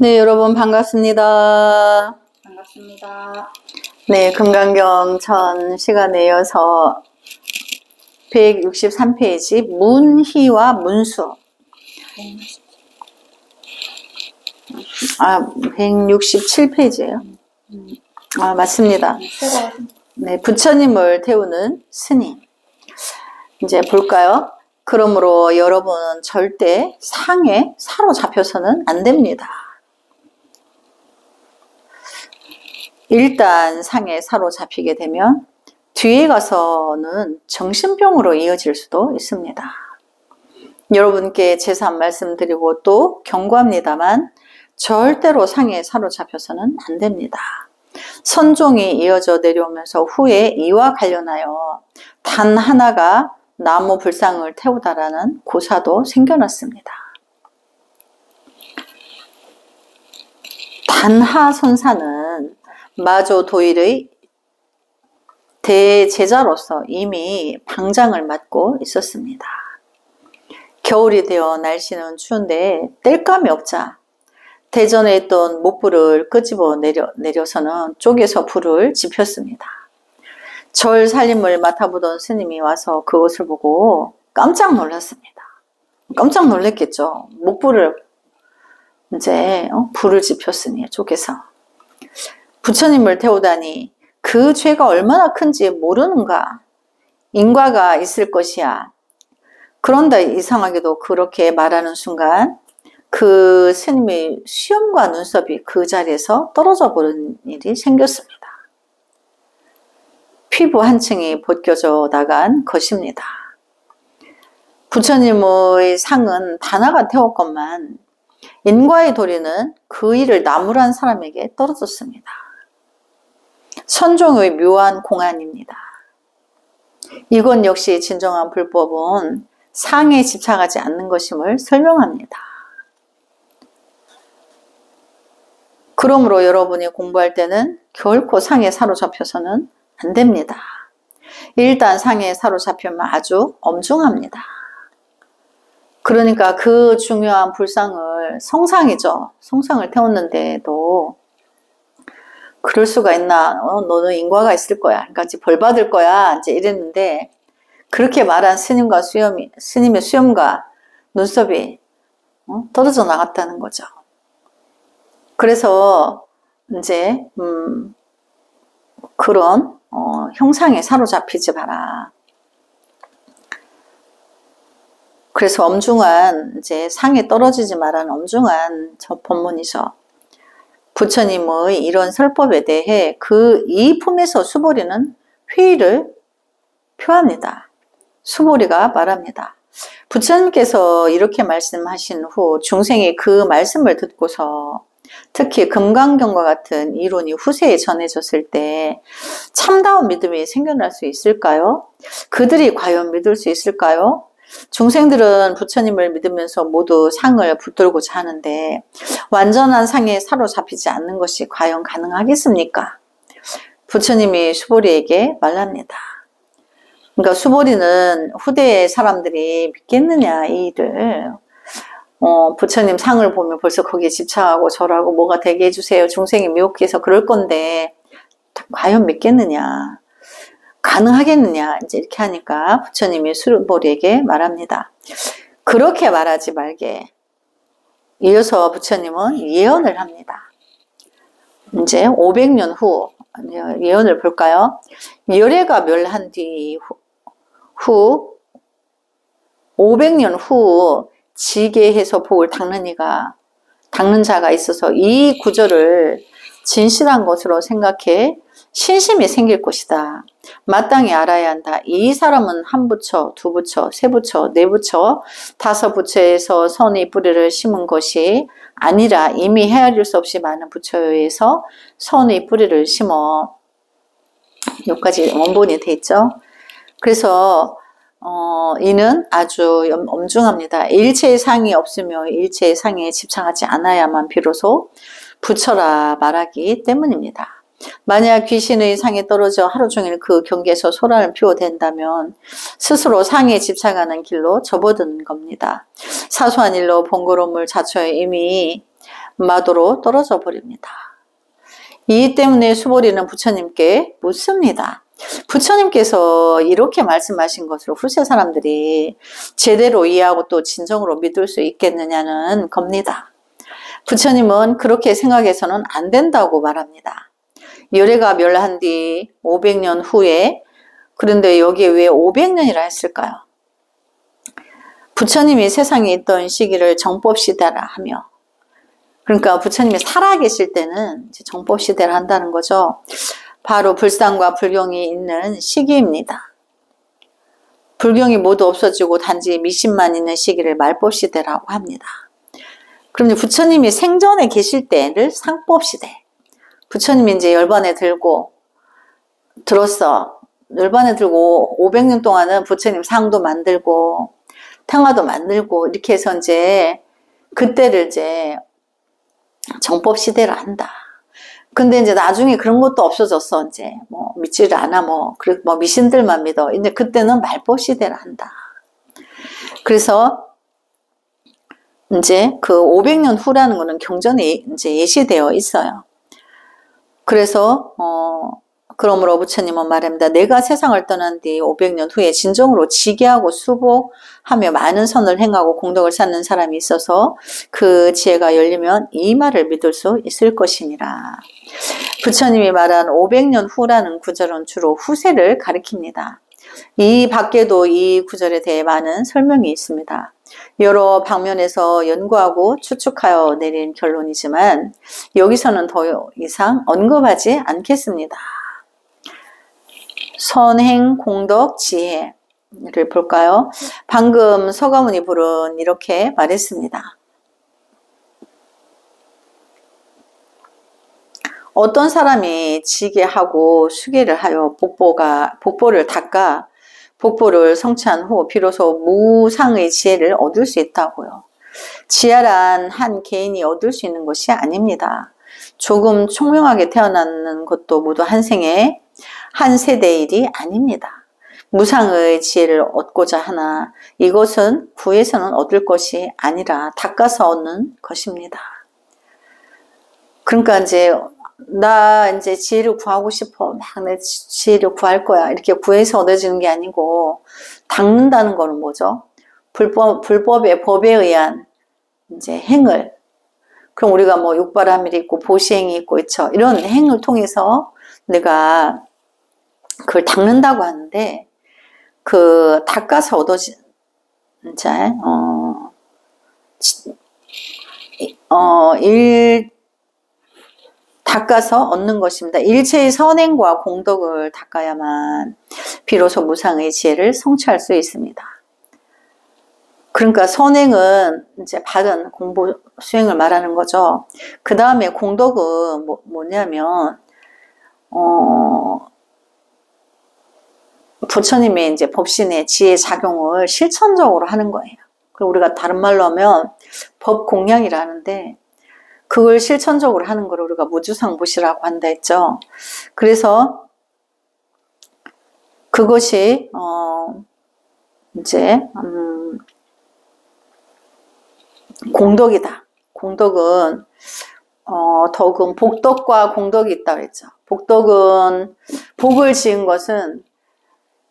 네, 여러분 반갑습니다. 반갑습니다. 네, 금강경 전 시간에 이어서 163페이지 문희와 문수. 167페이지예요. 맞습니다. 네, 부처님을 태우는 스님. 이제 볼까요? 그러므로 여러분은 절대 상에 사로잡혀서는 안 됩니다. 일단 상에 사로잡히게 되면 뒤에 가서는 정신병으로 이어질 수도 있습니다. 여러분께 재산 말씀드리고 또 경고합니다만 절대로 상에 사로잡혀서는 안 됩니다. 선종이 이어져 내려오면서 후에 이와 관련하여 단 하나가 나무 불상을 태우다라는 고사도 생겨났습니다. 단하선사는 마조 도일의 대제자로서 이미 방장을 맡고 있었습니다. 겨울이 되어 날씨는 추운데 땔감이 없자 대전에 있던 목불을 끄집어 내려서는 쪼개서 불을 지폈습니다. 절 살림을 맡아보던 스님이 와서 그것을 보고 깜짝 놀랐습니다. 깜짝 놀랐겠죠. 목불을 이제 불을 지폈으니 쪼개서. 부처님을 태우다니 그 죄가 얼마나 큰지 모르는가. 인과가 있을 것이야. 그런데 이상하게도 그렇게 말하는 순간 그 스님의 수염과 눈썹이 그 자리에서 떨어져 버리는 일이 생겼습니다. 피부 한 층이 벗겨져 나간 것입니다. 부처님의 상은 단아가 태웠건만 인과의 도리는 그 일을 나무란 사람에게 떨어졌습니다. 선종의 묘한 공안입니다. 이건 역시 진정한 불법은 상에 집착하지 않는 것임을 설명합니다. 그러므로 여러분이 공부할 때는 결코 상에 사로잡혀서는 안 됩니다. 일단 상에 사로잡히면 아주 엄중합니다. 그러니까 그 중요한 불상을 성상이죠. 성상을 태웠는데도 그럴 수가 있나? 너는 인과가 있을 거야. 그러니까 벌 받을 거야. 이제 이랬는데 그렇게 말한 스님의 수염과 눈썹이 떨어져 나갔다는 거죠. 그래서 이제 그런 형상에 사로잡히지 마라. 그래서 엄중한 이제 상에 떨어지지 말라는 엄중한 저 법문이죠. 부처님의 이런 설법에 대해 이 품에서 수보리는 회의를 표합니다. 수보리가 말합니다. 부처님께서 이렇게 말씀하신 후 중생이 그 말씀을 듣고서 특히 금강경과 같은 이론이 후세에 전해졌을 때 참다운 믿음이 생겨날 수 있을까요? 그들이 과연 믿을 수 있을까요? 중생들은 부처님을 믿으면서 모두 상을 붙들고자 하는데 완전한 상에 사로잡히지 않는 것이 과연 가능하겠습니까? 부처님이 수보리에게 말합니다. 그러니까 수보리는 후대의 사람들이 믿겠느냐 이 일을. 부처님 상을 보면 벌써 거기에 집착하고 절하고 뭐가 되게 해주세요. 중생이 미혹해서 그럴 건데 과연 믿겠느냐. 가능하겠느냐 이제 이렇게 하니까 부처님이 수보리에게 말합니다. 그렇게 말하지 말게. 이어서 부처님은 예언을 합니다. 이제 500년 후 예언을 볼까요? 열애가 멸한 뒤 후 500년 후 지계해서 복을 닦는 자가 있어서 이 구절을 진실한 것으로 생각해 신심이 생길 것이다. 마땅히 알아야 한다. 이 사람은 한 부처, 두 부처, 세 부처, 네 부처, 다섯 부처에서 선의 뿌리를 심은 것이 아니라 이미 헤아릴 수 없이 많은 부처에서 선의 뿌리를 심어. 여기까지 원본이 돼 있죠. 그래서 이는 아주 엄중합니다. 일체의 상이 없으며 일체의 상에 집착하지 않아야만 비로소 부처라 말하기 때문입니다. 만약 귀신의 상에 떨어져 하루 종일 그 경계에서 소란을 피워댄다면 스스로 상에 집착하는 길로 접어드는 겁니다. 사소한 일로 번거로움을 자초해 이미 마도로 떨어져 버립니다. 이 때문에 수보리는 부처님께 묻습니다. 부처님께서 이렇게 말씀하신 것으로 후세 사람들이 제대로 이해하고 또 진정으로 믿을 수 있겠느냐는 겁니다. 부처님은 그렇게 생각해서는 안 된다고 말합니다. 열애가 멸한 뒤 500년 후에, 그런데 여기에 왜 500년이라 했을까요? 부처님이 세상에 있던 시기를 정법시대라 하며, 그러니까 부처님이 살아계실 때는 이제 정법시대를 한다는 거죠. 바로 불상과 불경이 있는 시기입니다. 불경이 모두 없어지고 단지 미신만 있는 시기를 말법시대라고 합니다. 그럼 부처님이 생전에 계실 때를 상법시대. 부처님이 이제 열반에 들고 들었어. 열반에 들고 500년 동안은 부처님 상도 만들고 탕화도 만들고 이렇게 해서 이제 그때를 이제 정법시대를 한다. 근데 이제 나중에 그런 것도 없어졌어. 이제 뭐 믿지를 않아. 뭐 미신들만 믿어. 이제 그때는 말법시대를 한다. 그래서 이제 그 500년 후라는 거는 경전에 이제 예시되어 있어요. 그래서 그러므로 부처님은 말합니다. 내가 세상을 떠난 뒤 500년 후에 진정으로 지계하고 수복하며 많은 선을 행하고 공덕을 쌓는 사람이 있어서 그 지혜가 열리면 이 말을 믿을 수 있을 것이니라. 부처님이 말한 500년 후라는 구절은 주로 후세를 가리킵니다. 이 밖에도 이 구절에 대해 많은 설명이 있습니다. 여러 방면에서 연구하고 추측하여 내린 결론이지만 여기서는 더 이상 언급하지 않겠습니다. 선행, 공덕, 지혜를 볼까요? 방금 서가모니 불은 이렇게 말했습니다. 어떤 사람이 지게하고 수계를 하여 복보를 닦아 복보를 성취한 후 비로소 무상의 지혜를 얻을 수 있다고요. 지혜란 한 개인이 얻을 수 있는 것이 아닙니다. 조금 총명하게 태어나는 것도 모두 한 생에 한 세대의 일이 아닙니다. 무상의 지혜를 얻고자 하나 이것은 구에서는 얻을 것이 아니라 닦아서 얻는 것입니다. 그러니까 나 이제 지혜를 구하고 싶어. 막 내 지혜를 구할 거야. 이렇게 구해서 얻어지는 게 아니고 닦는다는 거는 뭐죠? 불법의 법에 의한 이제 행을. 그럼 우리가 뭐 육바라밀이 있고 보시행이 있고 있죠. 이런 행을 통해서 내가 그걸 닦는다고 하는데 그 닦아서 얻어진 이제 닦아서 얻는 것입니다. 일체의 선행과 공덕을 닦아야만 비로소 무상의 지혜를 성취할 수 있습니다. 그러니까 선행은 이제 바른 공부 수행을 말하는 거죠. 그 다음에 공덕은 뭐냐면 부처님의 이제 법신의 지혜 작용을 실천적으로 하는 거예요. 그리고 우리가 다른 말로 하면 법 공양이라 하는데 그걸 실천적으로 하는 걸 우리가 무주상보시라고 한다 했죠. 그래서 그것이 이제 공덕이다. 공덕은 덕은 복덕과 공덕이 있다고 했죠. 복덕은 복을 지은 것은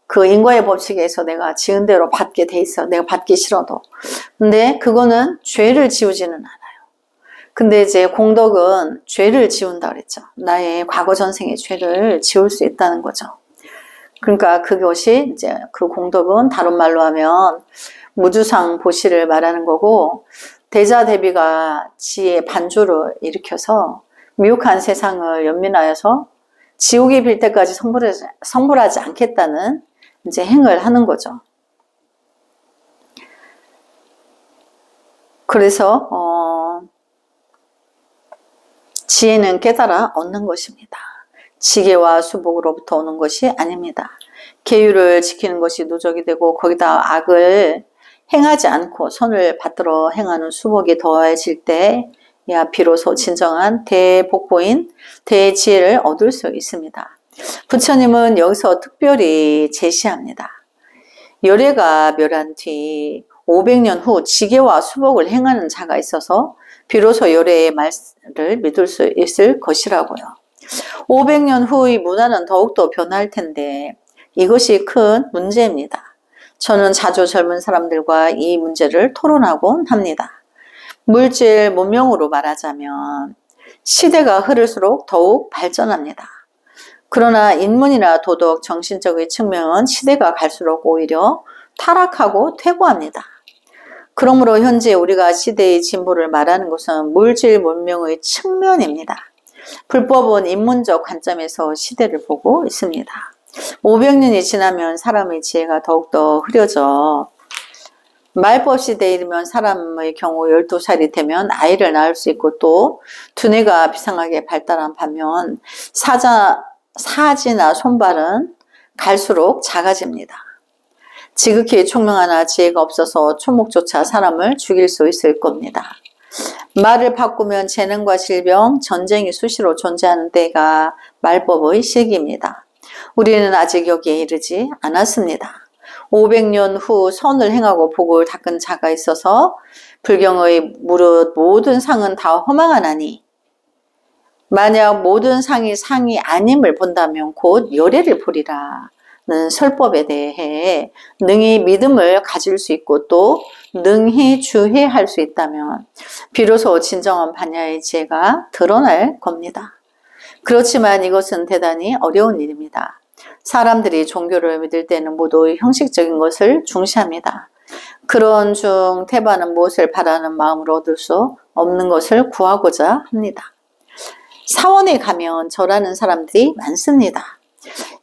그 인과의 법칙에서 내가 지은 대로 받게 돼 있어. 내가 받기 싫어도. 근데 그거는 죄를 지우지는 않아요. 근데 이제 공덕은 죄를 지운다 그랬죠. 나의 과거 전생의 죄를 지울 수 있다는 거죠. 그러니까 그것이 이제 그 공덕은 다른 말로 하면 무주상 보시를 말하는 거고 대자대비가 지의 반주를 일으켜서 미혹한 세상을 연민하여서 지옥에 빌 때까지 성불하지 않겠다는 이제 행을 하는 거죠. 그래서 지혜는 깨달아 얻는 것입니다. 지계와 수복으로부터 오는 것이 아닙니다. 계율을 지키는 것이 누적이 되고 거기다 악을 행하지 않고 선을 받들어 행하는 수복이 더해질 때야 비로소 진정한 대복보인 대지혜를 얻을 수 있습니다. 부처님은 여기서 특별히 제시합니다. 열애가 멸한 뒤 500년 후 지계와 수복을 행하는 자가 있어서 비로소 요래의 말을 믿을 수 있을 것이라고요. 500년 후의 문화는 더욱더 변할 텐데 이것이 큰 문제입니다. 저는 자주 젊은 사람들과 이 문제를 토론하곤 합니다. 물질 문명으로 말하자면 시대가 흐를수록 더욱 발전합니다. 그러나 인문이나 도덕, 정신적인 측면은 시대가 갈수록 오히려 타락하고 퇴보합니다. 그러므로 현재 우리가 시대의 진보를 말하는 것은 물질 문명의 측면입니다. 불법은 인문적 관점에서 시대를 보고 있습니다. 500년이 지나면 사람의 지혜가 더욱더 흐려져 말법 시대에 이르면 사람의 경우 12살이 되면 아이를 낳을 수 있고 또 두뇌가 비상하게 발달한 반면 사지나 손발은 갈수록 작아집니다. 지극히 총명하나 지혜가 없어서 초목조차 사람을 죽일 수 있을 겁니다. 말을 바꾸면 재능과 질병, 전쟁이 수시로 존재하는 때가 말법의 시기입니다. 우리는 아직 여기에 이르지 않았습니다. 500년 후 선을 행하고 복을 닦은 자가 있어서 불경의 무릇 모든 상은 다 허망하나니 만약 모든 상이 아님을 본다면 곧 열애를 보리라는 설법에 대해 능히 믿음을 가질 수 있고 또 능히 주의할 수 있다면 비로소 진정한 반야의 지혜가 드러날 겁니다. 그렇지만 이것은 대단히 어려운 일입니다. 사람들이 종교를 믿을 때는 모두 형식적인 것을 중시합니다. 그런 중 태반은 무엇을 바라는 마음으로 얻을 수 없는 것을 구하고자 합니다. 사원에 가면 절하는 사람들이 많습니다.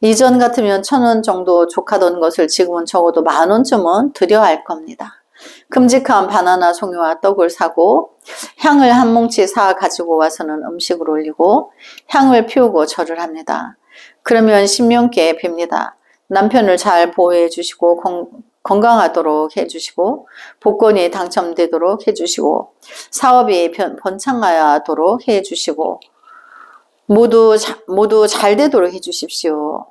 이전 같으면 1,000원 정도 족하던 것을 지금은 적어도 10,000원쯤은 드려야 할 겁니다. 큼직한 바나나 송이와 떡을 사고 향을 한 뭉치 사 가지고 와서는 음식을 올리고 향을 피우고 절을 합니다. 그러면 신명께 빕니다. 남편을 잘 보호해 주시고 건강하도록 해주시고 복권이 당첨되도록 해주시고 사업이 번창하도록 해주시고 모두 잘 되도록 해주십시오.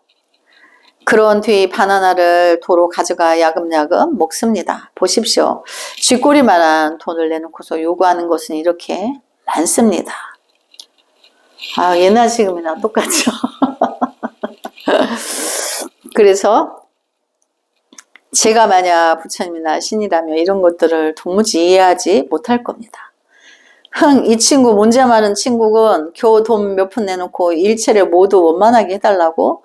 그런 뒤 바나나를 도로 가져가 야금야금 먹습니다. 보십시오. 쥐꼬리만한 돈을 내놓고서 요구하는 것은 이렇게 많습니다. 아, 예나 지금이나 똑같죠. 그래서 제가 만약 부처님이나 신이라면 이런 것들을 도무지 이해하지 못할 겁니다. 이 친구 문제 많은 친구는 겨우 돈 몇 푼 내놓고 일체를 모두 원만하게 해달라고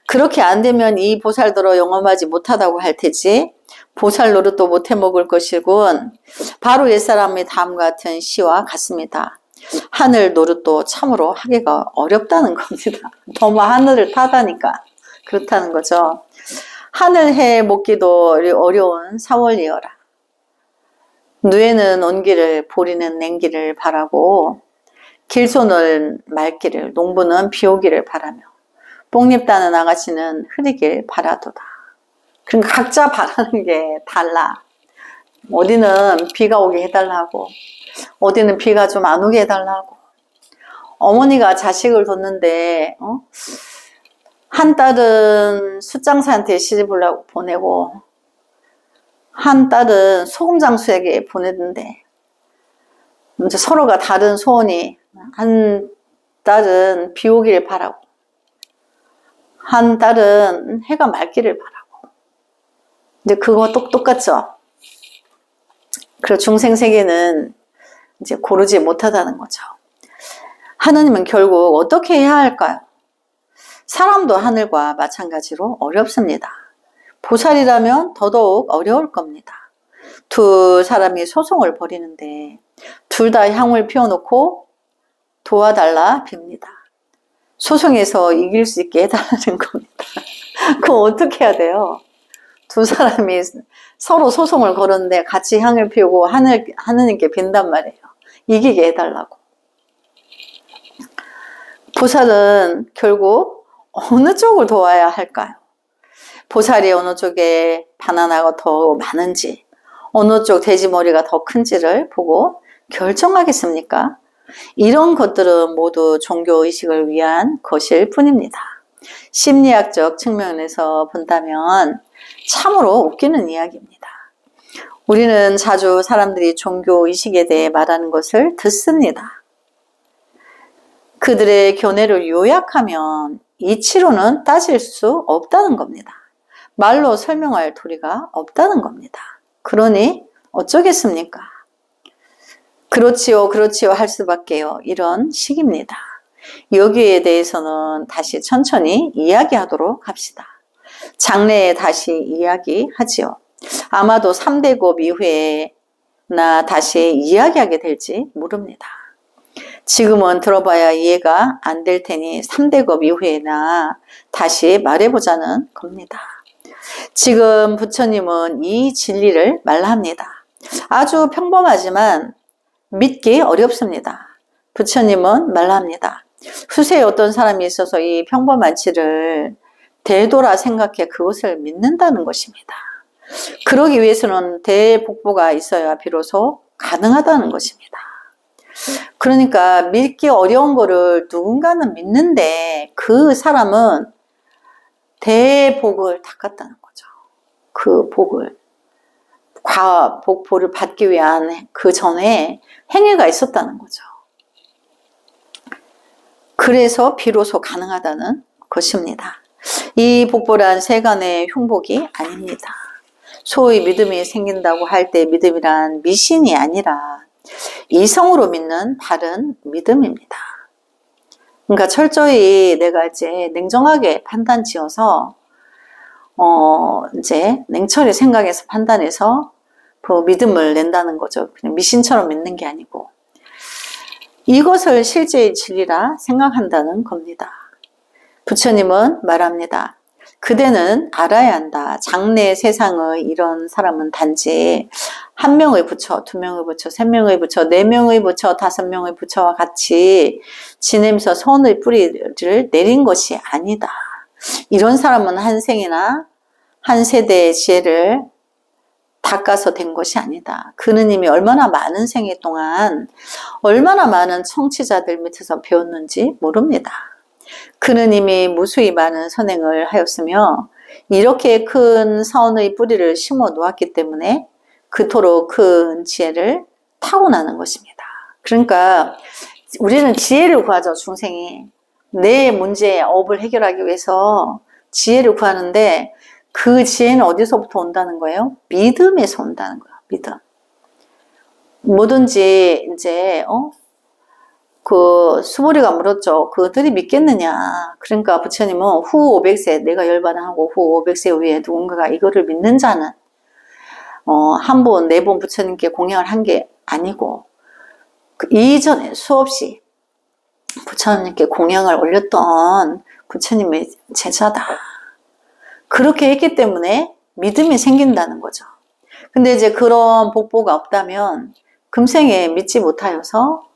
그렇게 안 되면 이 보살들어 영험하지 못하다고 할 테지 보살 노릇도 못해 먹을 것이군. 바로 옛사람의 다음 같은 시와 같습니다. 하늘 노릇도 참으로 하기가 어렵다는 겁니다. 너무 하늘을 타다니까 그렇다는 거죠. 하늘 해 먹기도 어려운 사월이여라. 누에는 온기를 보리는 냉기를 바라고 길손은 맑기를 농부는 비오기를 바라며 뽕잎 따는 아가씨는 흐리길 바라도다. 그러니까 각자 바라는 게 달라. 어디는 비가 오게 해달라고 어디는 비가 좀 안 오게 해달라고. 어머니가 자식을 뒀는데 한 딸은 숫장사한테 시집을 보내고 한 딸은 소금장수에게 보냈는데 이제 서로가 다른 소원이 한 딸은 비 오기를 바라고 한 딸은 해가 맑기를 바라고 이제 그거 똑같죠. 그리고 중생세계는 이제 고르지 못하다는 거죠. 하느님은 결국 어떻게 해야 할까요? 사람도 하늘과 마찬가지로 어렵습니다. 보살이라면 더더욱 어려울 겁니다. 두 사람이 소송을 벌이는데 둘 다 향을 피워놓고 도와달라 빕니다. 소송에서 이길 수 있게 해달라는 겁니다. 그럼 어떻게 해야 돼요? 두 사람이 서로 소송을 걸었는데 같이 향을 피우고 하느님께 빈단 말이에요. 이기게 해달라고. 보살은 결국 어느 쪽을 도와야 할까요? 보살이 어느 쪽에 바나나가 더 많은지 어느 쪽 돼지머리가 더 큰지를 보고 결정하겠습니까? 이런 것들은 모두 종교의식을 위한 것일 뿐입니다. 심리학적 측면에서 본다면 참으로 웃기는 이야기입니다. 우리는 자주 사람들이 종교의식에 대해 말하는 것을 듣습니다. 그들의 견해를 요약하면 이치로는 따질 수 없다는 겁니다. 말로 설명할 도리가 없다는 겁니다. 그러니 어쩌겠습니까? 그렇지요, 그렇지요 할 수밖에요. 이런 식입니다. 여기에 대해서는 다시 천천히 이야기하도록 합시다. 장래에 다시 이야기하지요. 아마도 3대곱 이후에나 다시 이야기하게 될지 모릅니다. 지금은 들어봐야 이해가 안 될 테니 3대급 이후에나 다시 말해보자는 겁니다. 지금 부처님은 이 진리를 말합니다. 아주 평범하지만 믿기 어렵습니다. 부처님은 말합니다. 후세에 어떤 사람이 있어서 이 평범한 치를 대도라 생각해 그것을 믿는다는 것입니다. 그러기 위해서는 대복보가 있어야 비로소 가능하다는 것입니다. 그러니까 믿기 어려운 거를 누군가는 믿는데 그 사람은 대복을 닦았다는 거죠. 그 복을, 복보를 받기 위한 그 전에 행위가 있었다는 거죠. 그래서 비로소 가능하다는 것입니다. 이 복보란 세간의 흉복이 아닙니다. 소위 믿음이 생긴다고 할 때 믿음이란 미신이 아니라 이성으로 믿는 바른 믿음입니다. 그러니까 철저히 내가 이제 냉정하게 판단 지어서 이제 냉철히 생각해서 판단해서 그 믿음을 낸다는 거죠. 그냥 미신처럼 믿는 게 아니고 이것을 실제의 진리라 생각한다는 겁니다. 부처님은 말합니다. 그대는 알아야 한다. 장래 세상의 이런 사람은 단지 한 명의 부처, 두 명의 부처, 세 명의 부처, 네 명의 부처, 다섯 명의 부처와 같이 지내면서 선의 뿌리를 내린 것이 아니다. 이런 사람은 한 생이나 한 세대의 지혜를 닦아서 된 것이 아니다. 그는 이미 얼마나 많은 생애 동안 얼마나 많은 청취자들 밑에서 배웠는지 모릅니다. 그는 이미 무수히 많은 선행을 하였으며 이렇게 큰 선의 뿌리를 심어 놓았기 때문에 그토록 큰 지혜를 타고나는 것입니다. 그러니까 우리는 지혜를 구하죠. 중생이 내 문제의 업을 해결하기 위해서 지혜를 구하는데 그 지혜는 어디서부터 온다는 거예요? 믿음에서 온다는 거예요. 믿음. 뭐든지 이제 그 수보리가 물었죠. 그들이 믿겠느냐. 그러니까 부처님은 후 500세 내가 열반하고 후 500세 후에 누군가가 이거를 믿는 자는 한 번, 네 번 부처님께 공양을 한 게 아니고 그 이전에 수없이 부처님께 공양을 올렸던 부처님의 제자다. 그렇게 했기 때문에 믿음이 생긴다는 거죠. 근데 이제 그런 복보가 없다면 금생에 믿지 못하여서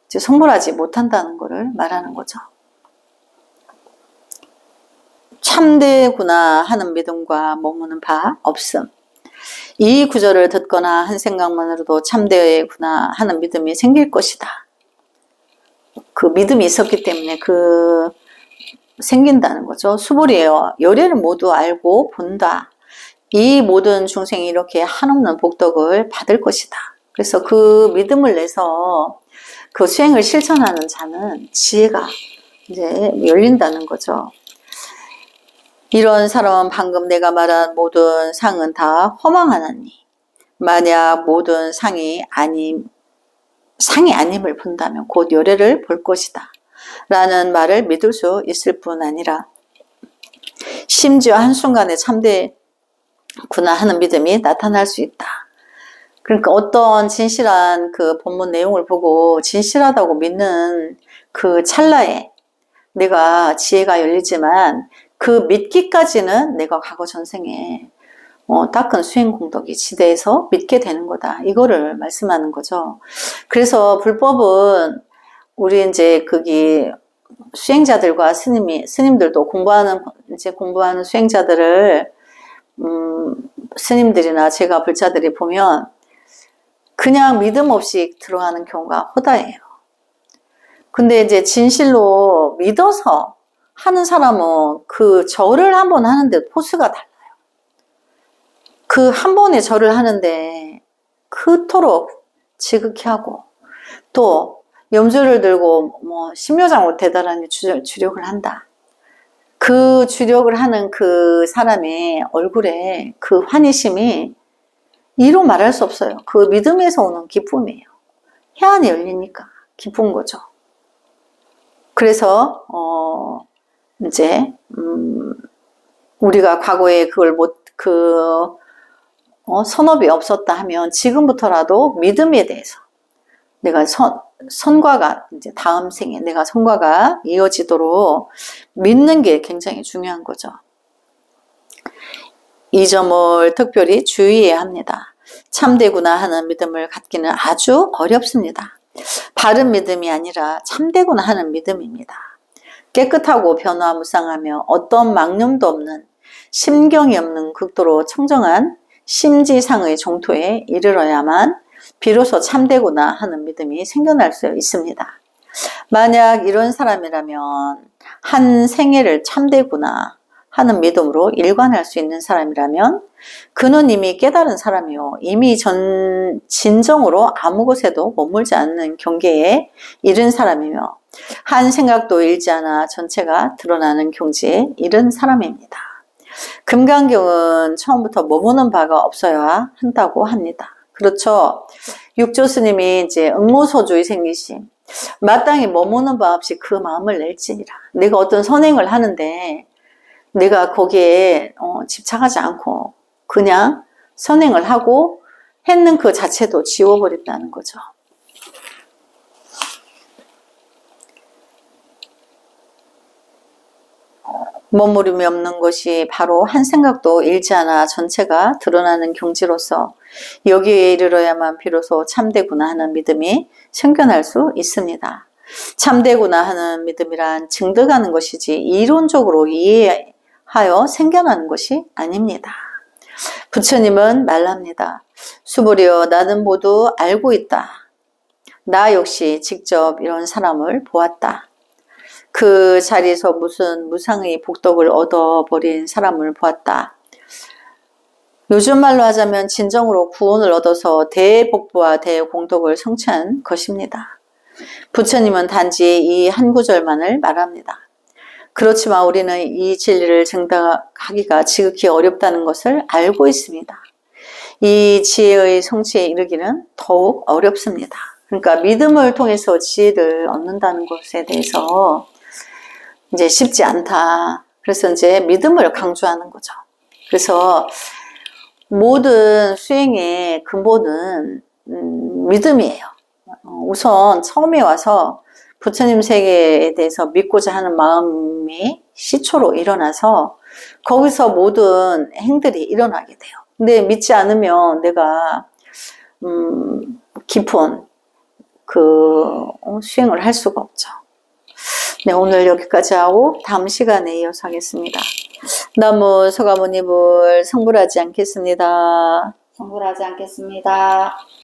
이제 성불하지 못한다는 것을 말하는 거죠. 참되구나 하는 믿음과 머무는 바 없음. 이 구절을 듣거나 한 생각만으로도 참되구나 하는 믿음이 생길 것이다. 그 믿음이 있었기 때문에 생긴다는 거죠. 수불이에요. 열애를 모두 알고 본다. 이 모든 중생이 이렇게 한없는 복덕을 받을 것이다. 그래서 그 믿음을 내서 그 수행을 실천하는 자는 지혜가 이제 열린다는 거죠. 이런 사람은 방금 내가 말한 모든 상은 다 허망하나니 만약 모든 상이 아님을 본다면 곧 열애를 볼 것이다. 라는 말을 믿을 수 있을 뿐 아니라 심지어 한순간에 참되구나 하는 믿음이 나타날 수 있다. 그러니까 어떤 진실한 그 본문 내용을 보고 진실하다고 믿는 그 찰나에 내가 지혜가 열리지만 그 믿기까지는 내가 과거 전생에 닦은 수행 공덕이 지대해서 믿게 되는 거다. 이거를 말씀하는 거죠. 그래서 불법은 우리 이제 거기 수행자들과 스님들도 공부하는 수행자들을 스님들이나 제가 불자들이 보면 그냥 믿음 없이 들어가는 경우가 허다해요. 근데 이제 진실로 믿어서 하는 사람은 그 절을 한번 하는데 포스가 달라요. 그 한 번의 절을 하는데 그토록 지극히 하고 또 염주를 들고 뭐 심묘장으로 대단하게 주력을 한다. 그 주력을 하는 그 사람의 얼굴에 그 환희심이 이로 말할 수 없어요. 그 믿음에서 오는 기쁨이에요. 혜안이 열리니까 기쁜 거죠. 그래서 이제 우리가 과거에 그걸 선업이 없었다 하면 지금부터라도 믿음에 대해서 내가 선과가 이제 다음 생에 내가 선과가 이어지도록 믿는 게 굉장히 중요한 거죠. 이 점을 특별히 주의해야 합니다. 참되구나 하는 믿음을 갖기는 아주 어렵습니다. 바른 믿음이 아니라 참되구나 하는 믿음입니다. 깨끗하고 변화무쌍하며 어떤 망념도 없는 심경이 없는 극도로 청정한 심지상의 종토에 이르러야만 비로소 참되구나 하는 믿음이 생겨날 수 있습니다. 만약 이런 사람이라면 한 생애를 참되구나 하는 믿음으로 일관할 수 있는 사람이라면 그는 이미 깨달은 사람이요 이미 진정으로 아무 곳에도 머물지 않는 경계에 이른 사람이며 한 생각도 잃지 않아 전체가 드러나는 경지에 이른 사람입니다. 금강경은 처음부터 머무는 바가 없어야 한다고 합니다. 그렇죠. 육조 스님이 이제 응모소주의 생기심 마땅히 머무는 바 없이 그 마음을 낼지니라. 내가 어떤 선행을 하는데 내가 거기에 집착하지 않고 그냥 선행을 하고 했는 그 자체도 지워버린다는 거죠. 머무름이 없는 것이 바로 한 생각도 잃지 않아 전체가 드러나는 경지로서 여기에 이르러야만 비로소 참되구나 하는 믿음이 생겨날 수 있습니다. 참되구나 하는 믿음이란 증득하는 것이지 이론적으로 이해하여 생겨나는 것이 아닙니다. 부처님은 말합니다. 수보리여 나는 모두 알고 있다. 나 역시 직접 이런 사람을 보았다. 그 자리에서 무슨 무상의 복덕을 얻어버린 사람을 보았다. 요즘 말로 하자면 진정으로 구원을 얻어서 대복부와 대공덕을 성취한 것입니다. 부처님은 단지 이 한 구절만을 말합니다. 그렇지만 우리는 이 진리를 증득하기가 지극히 어렵다는 것을 알고 있습니다. 이 지혜의 성취에 이르기는 더욱 어렵습니다. 그러니까 믿음을 통해서 지혜를 얻는다는 것에 대해서 이제 쉽지 않다. 그래서 이제 믿음을 강조하는 거죠. 그래서 모든 수행의 근본은 믿음이에요. 우선 처음에 와서 부처님 세계에 대해서 믿고자 하는 마음이 시초로 일어나서 거기서 모든 행들이 일어나게 돼요. 근데 믿지 않으면 내가 깊은 그 수행을 할 수가 없죠. 네, 오늘 여기까지 하고 다음 시간에 이어서 하겠습니다. 나무 서가모니불 성불하지 않겠습니다. 성불하지 않겠습니다.